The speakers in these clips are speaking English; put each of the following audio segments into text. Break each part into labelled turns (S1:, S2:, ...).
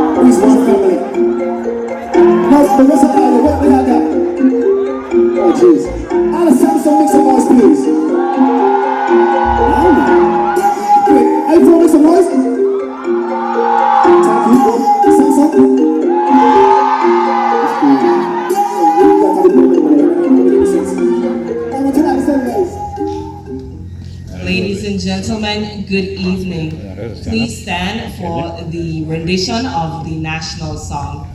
S1: Peace, one family. Now, the rest of you, what we have got? Oh, jeez. Landsome, make some noise, please. Wait, are you going to make some noise? Thank you, bro. Landsome.
S2: Ladies and gentlemen, good evening. Please stand for the rendition of the national song.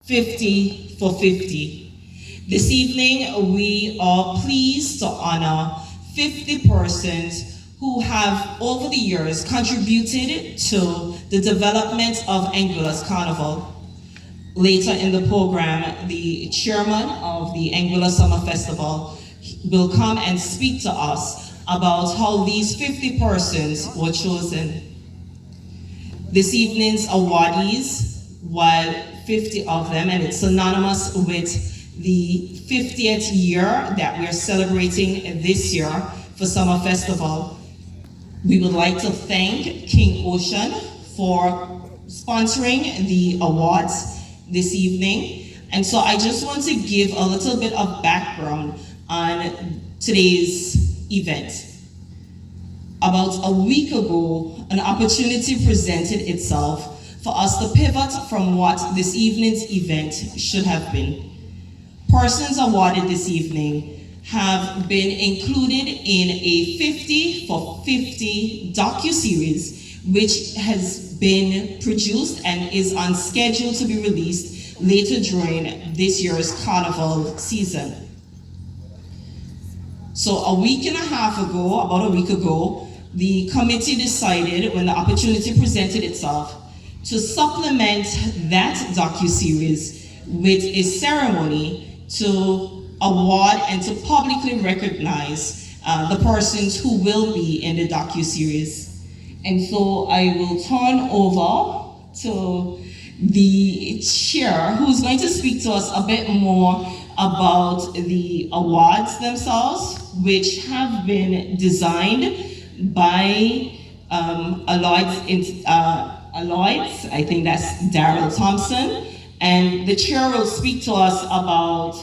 S2: "50 for 50. This evening, we are pleased to honor 50 persons who have, over the years, contributed to the development of Anguilla's Carnival. Later in the program, the chairman of the Anguilla Summer Festival will come and speak to us about how these 50 persons were chosen. This evening's awardees, while 50 of them, and it's synonymous with the 50th year that we're celebrating this year for Summer Festival. We would like to thank King Ocean for sponsoring the awards this evening. And so I just want to give a little bit of background on today's event. About a week ago, an opportunity presented itself for us to pivot from what this evening's event should have been. Persons awarded this evening have been included in a 50 for 50 docuseries, which has been produced and is on schedule to be released later during this year's carnival season. So about a week ago, the committee decided, when the opportunity presented itself, to supplement that docuseries with a ceremony to award and to publicly recognize the persons who will be in the docuseries. And so I will turn over to the chair, who's going to speak to us a bit more about the awards themselves, which have been designed by Lloyd's, I think that's Daryl Thompson, and the chair will speak to us about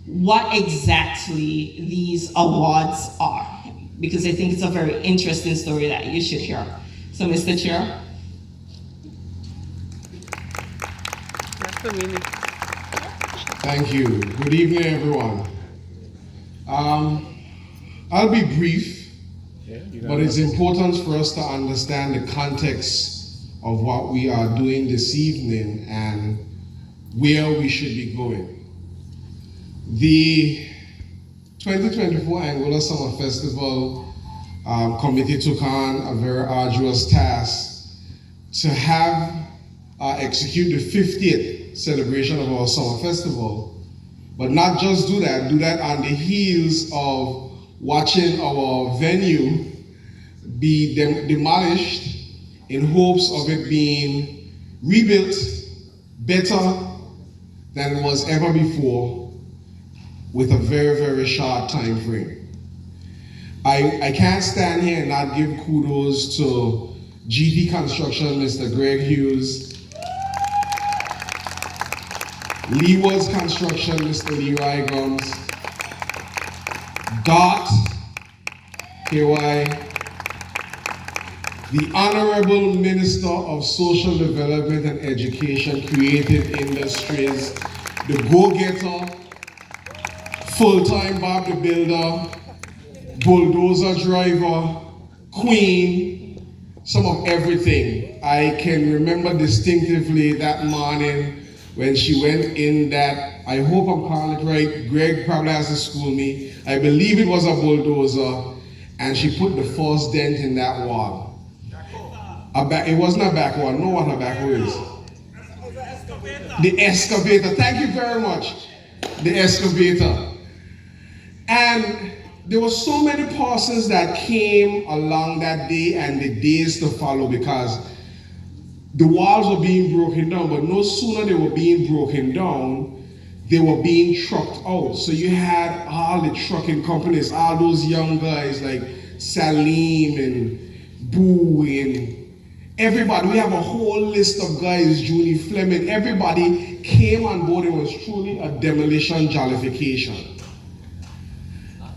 S2: what exactly these awards are, because I think it's a very interesting story that you should hear. So, Mr. Chair.
S3: Thank you. Good evening, everyone. I'll be brief, but it's important for us to understand the context of what we are doing this evening and where we should be going. The 2024 Anguilla Summer Festival committee took on a very arduous task to have execute the 50th celebration of our summer festival, but not just do that on the heels of watching our venue be demolished in hopes of it being rebuilt better than was ever before with a very, very short time frame. I can't stand here and not give kudos to GP Construction, Mr. Greg Hughes, Leeward's Construction, Mr. Leroy Gums, DOT, KY, the Honorable Minister of Social Development and Education, Creative Industries, the Go-Getter, Full-Time Bob the Builder, Bulldozer Driver, Queen, some of everything. I can remember distinctively that morning when she went in that, I hope I'm calling it right, Greg probably has to school me, I believe it was a bulldozer, and she put the first dent in that wall. It wasn't a back wall. No what a back wall is. The excavator. Thank you very much. The excavator. And there were so many persons that came along that day and the days to follow, because the walls were being broken down, but no sooner they were being broken down, they were being trucked out. So you had all the trucking companies, all those young guys like Salim and Boo and everybody. We have a whole list of guys, Julie Fleming. Everybody came on board. It was truly a demolition jollification.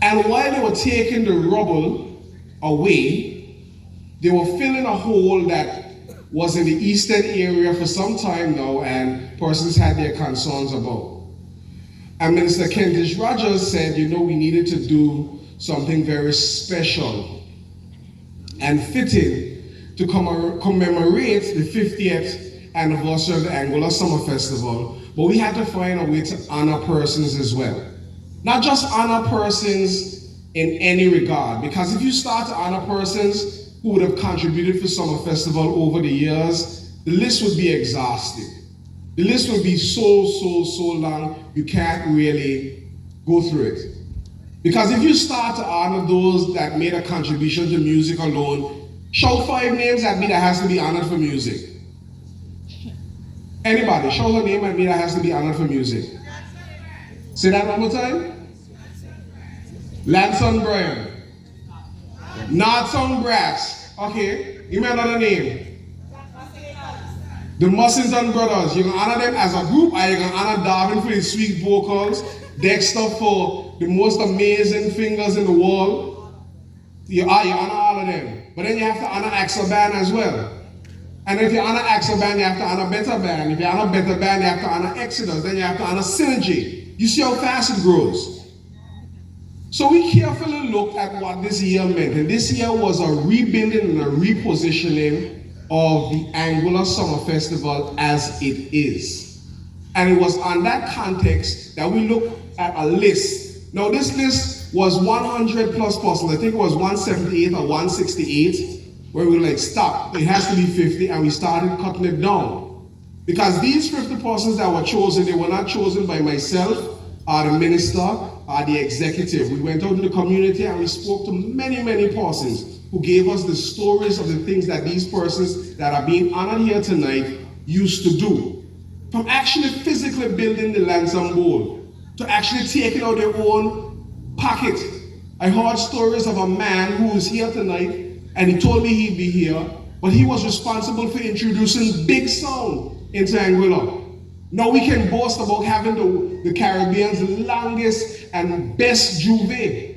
S3: And while they were taking the rubble away, they were filling a hole that was in the eastern area for some time now, and persons had their concerns about. And Minister Kentish Rogers said, you know, we needed to do something very special and fitting to commemorate the 50th anniversary of the Angular Summer Festival, but we had to find a way to honor persons as well. Not just honor persons in any regard, because if you start to honor persons who would have contributed for Summer Festival over the years, the list would be exhaustive. The list would be so long, you can't really go through it. Because if you start to honor those that made a contribution to music alone, shout 5 names at me that has to be honored for music. Anybody, shout a name at me that has to be honored for music. Say that one more time. Landsome Brian. Northsong Brass. Okay, give me another name. The Mussington Brothers. You can honor them as a group, or you can honor Darwin for his sweet vocals, Dexter for the most amazing fingers in the world. You honor all of them. But then you have to honor Axel Band as well. And if you honor Axel Band, you have to honor Better Band. If you honor Better Band, you have to honor Exodus. Then you have to honor Synergy. You see how fast it grows. So we carefully looked at what this year meant. And this year was a rebuilding and a repositioning of the Angular Summer Festival as it is. And it was on that context that we looked at a list. Now this list was 100 plus persons. I think it was 178 or 168, where we were like, stop, it has to be 50, and we started cutting it down. Because these 50 persons that were chosen, they were not chosen by myself, or the minister, or the executive. We went out in the community and we spoke to many persons who gave us the stories of the things that these persons that are being honored here tonight used to do. From actually physically building the landsome bowl, to actually taking out their own pocket. I heard stories of a man who was here tonight, and he told me he'd be here, but he was responsible for introducing big sound into Anguilla. Now we can boast about having the Caribbean's longest and best juve.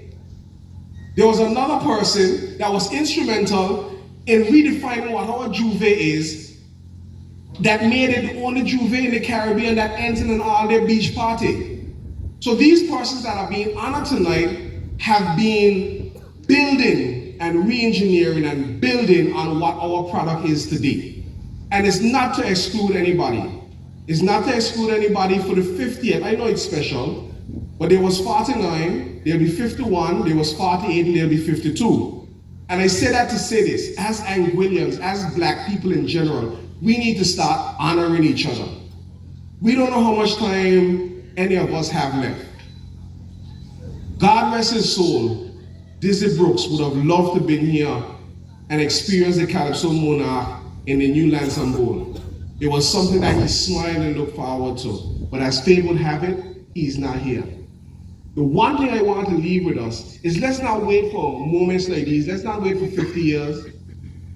S3: There was another person that was instrumental in redefining what our juve is, that made it the only juve in the Caribbean that ends in an all-day beach party. So these persons that are being honored tonight have been building and re-engineering and building on what our product is today. And it's not to exclude anybody. It's not to exclude anybody for the 50th. I know it's special, but there was 49, there'll be 51, there was 48, and there'll be 52. And I say that to say this, as Anguillians, as black people in general, we need to start honoring each other. We don't know how much time any of us have left. God rest his soul, Dizzy Brooks would have loved to have been here and experience the Calypso Monarch in the new Landsome Bowl. It was something that he smiled and looked forward to. But as fate would have it, he's not here. The one thing I want to leave with us is, let's not wait for moments like these. Let's not wait for 50 years,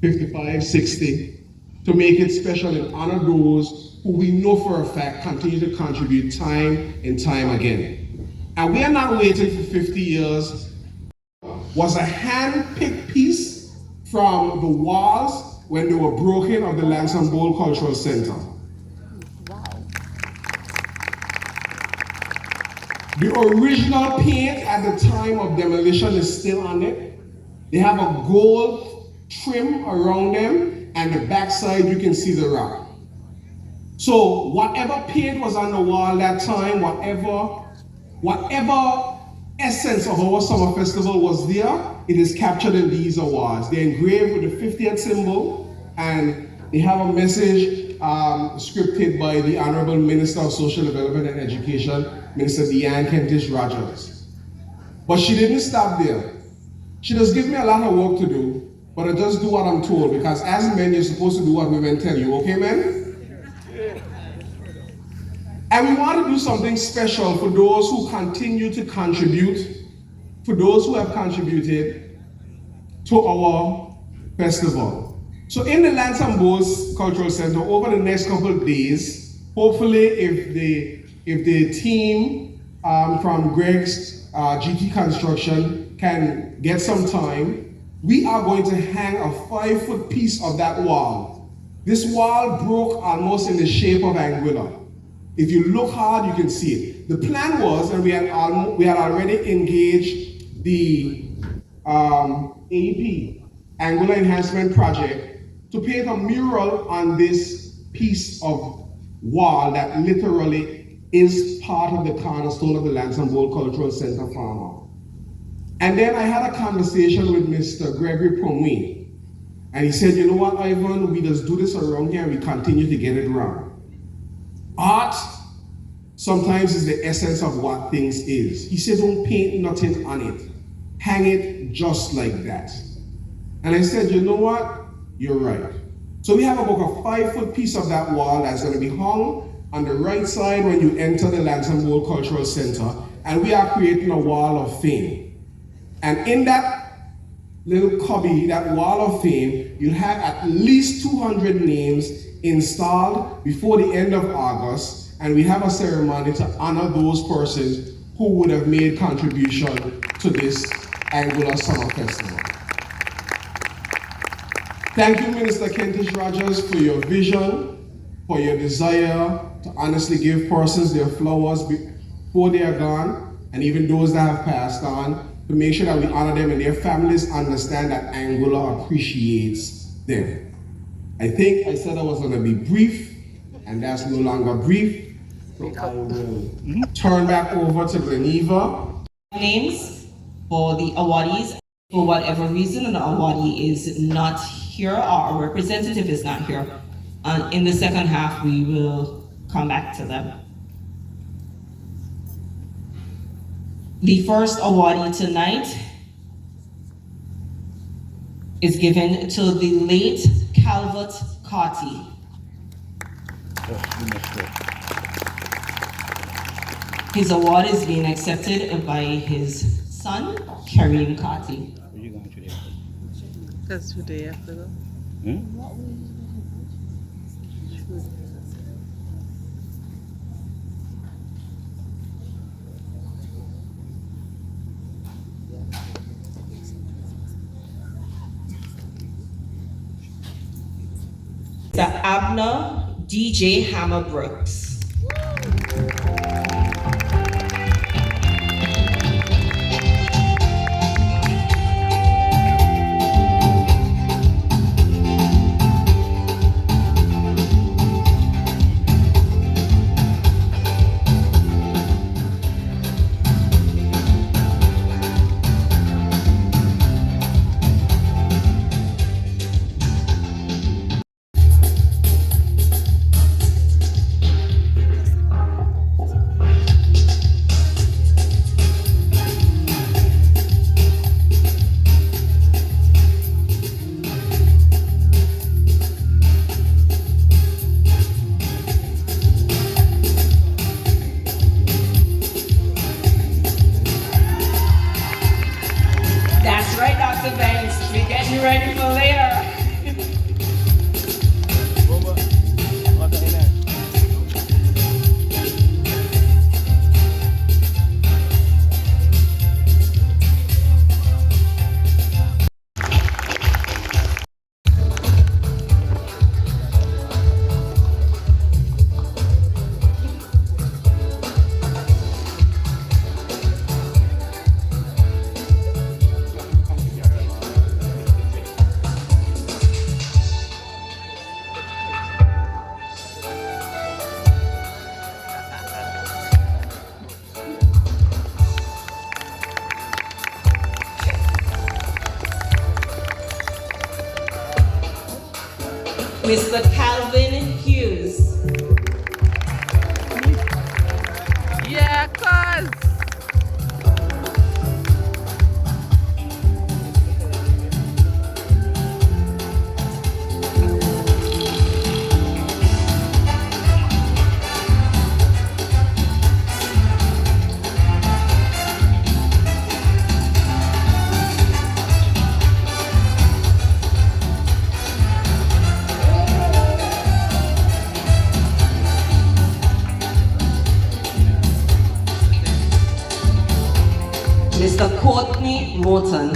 S3: 55, 60, to make it special and honor those who we know for a fact continue to contribute time and time again. And we are not waiting for 50 years. Was a hand-picked piece from the walls when they were broken of the Landsome Bowl Cultural Center. The original paint at the time of demolition is still on it. They have a gold trim around them, and the backside you can see the rock. So whatever paint was on the wall that time, whatever essence of our summer festival was there. It is captured in these awards. They're engraved with the 50th symbol, and they have a message scripted by the Honorable Minister of Social Development and Education, Minister Deanne Kentish Rogers. But she didn't stop there. She does give me a lot of work to do, but I just do what I'm told, because as men, you're supposed to do what women tell you, okay, men? And we want to do something special for those who continue to contribute, for those who have contributed to our festival. So in the Landsome Cultural Center, over the next couple of days, hopefully if the team from Greg's GT Construction can get some time, we are going to hang a 5-foot piece of that wall. This wall broke almost in the shape of Anguilla. If you look hard, you can see it. The plan was, and we had already engaged the AP, Anguilla Enhancement Project, to paint a mural on this piece of wall that literally is part of the cornerstone of the Landsome Cultural Center farmer. And then I had a conversation with Mr. Gregory Promwe, and he said, you know what, Ivan, we just do this around here and we continue to get it wrong. Art sometimes is the essence of what things is. He said, don't paint nothing on it. Hang it just like that. And I said, you know what? You're right. So we have about a 5-foot piece of that wall that's going to be hung on the right side when you enter the Landsome Cultural Center. And we are creating a wall of fame. And in that little cubby, that wall of fame, you'll have at least 200 names installed before the end of August, and we have a ceremony to honor those persons who would have made contribution to this Anguilla Summer Festival. Thank you, Minister Kentish Rogers, for your vision, for your desire to honestly give persons their flowers before they are gone, and even those that have passed on, to make sure that we honor them and their families understand that Anguilla appreciates them. I think I said I was going to be brief, and that's no longer brief. So I will turn back over to Gleneva.
S2: Names for the awardees. For whatever reason, an awardee is not here or a representative is not here. In the second half, we will come back to them. The first awardee tonight is given to the late Calvert Carty. His award is being accepted by his son, Kareem Carty.
S4: That's today after that.
S2: The Abner DJ Hammer Brooks. Ready for later. Mr. Calvin Hughes.
S4: Yeah, cuz.
S2: Mr. Courtney Morton.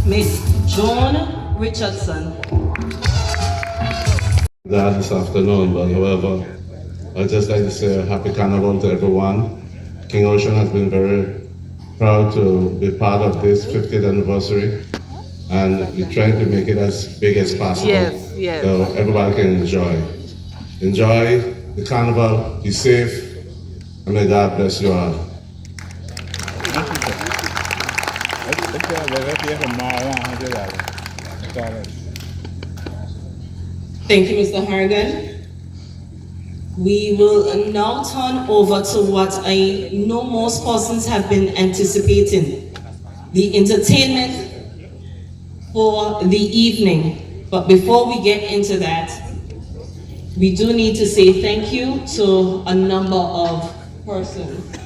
S2: Miss Joan Richardson.
S5: That this afternoon, but however, I'd just like to say a happy carnival to everyone. King Ocean has been very proud to be part of this 50th anniversary, and we're trying to make it as big as possible.
S4: Yes, yes.
S5: So everybody can enjoy. Enjoy the carnival, be safe, and may God bless you all.
S2: Thank you, Mr. Hargan. We will now turn over to what I know most persons have been anticipating, the entertainment for the evening. But before we get into that, we do need to say thank you to a number of persons.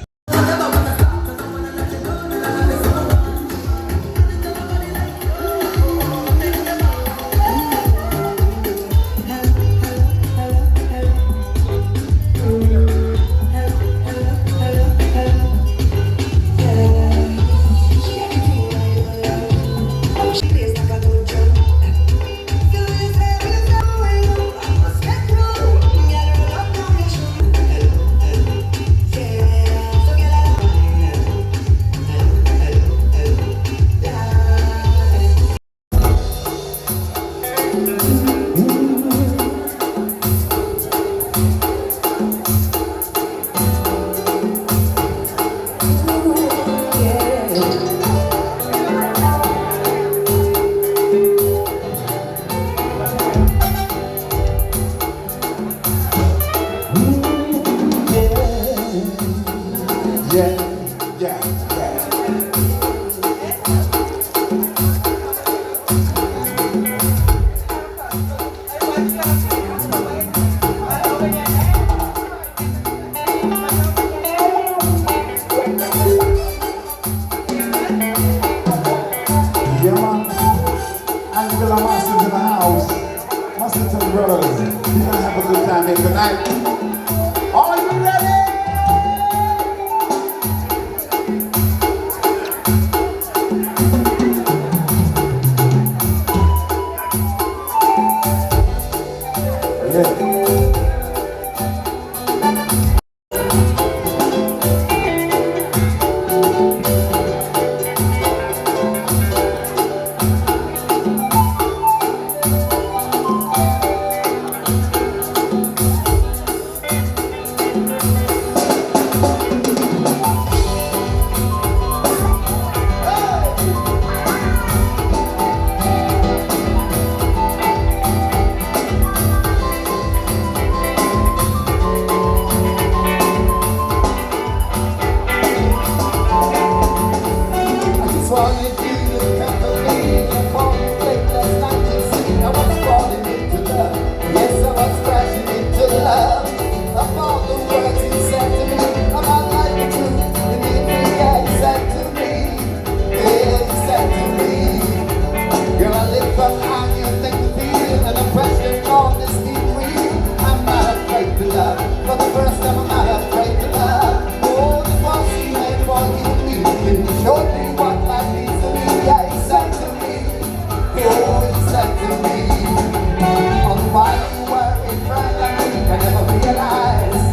S1: Why you were in front of me, I never realized.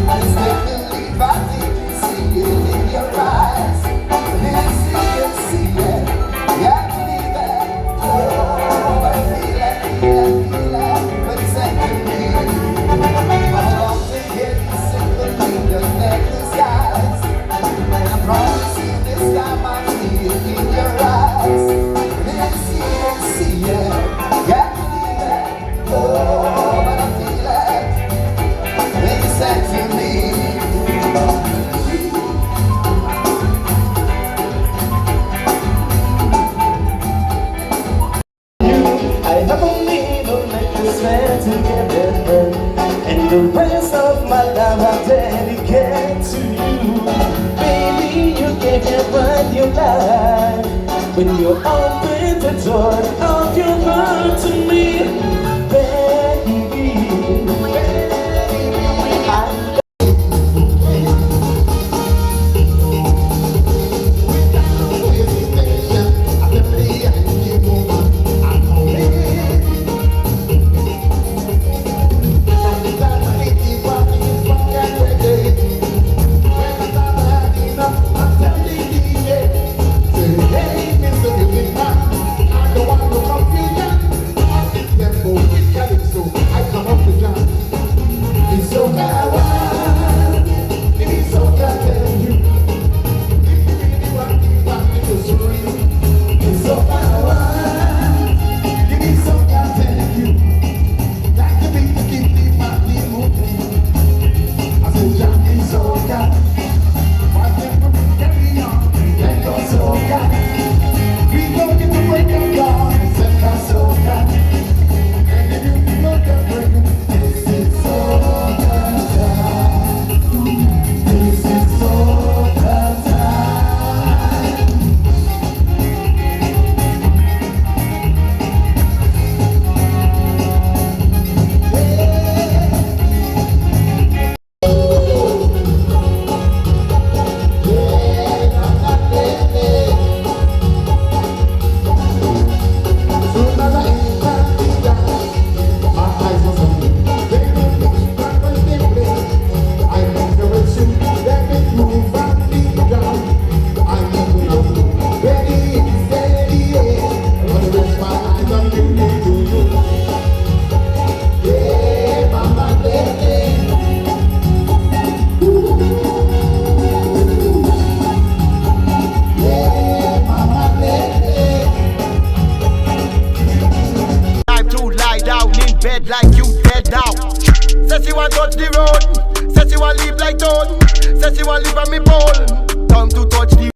S1: I just make believe I my love I dedicate to you. Baby, you gave me what you like when you opened the door of your heart to me. Baby,
S6: bed like you dead now. Says she want touch the road, says she want leave like toad, says she want leave on me pole.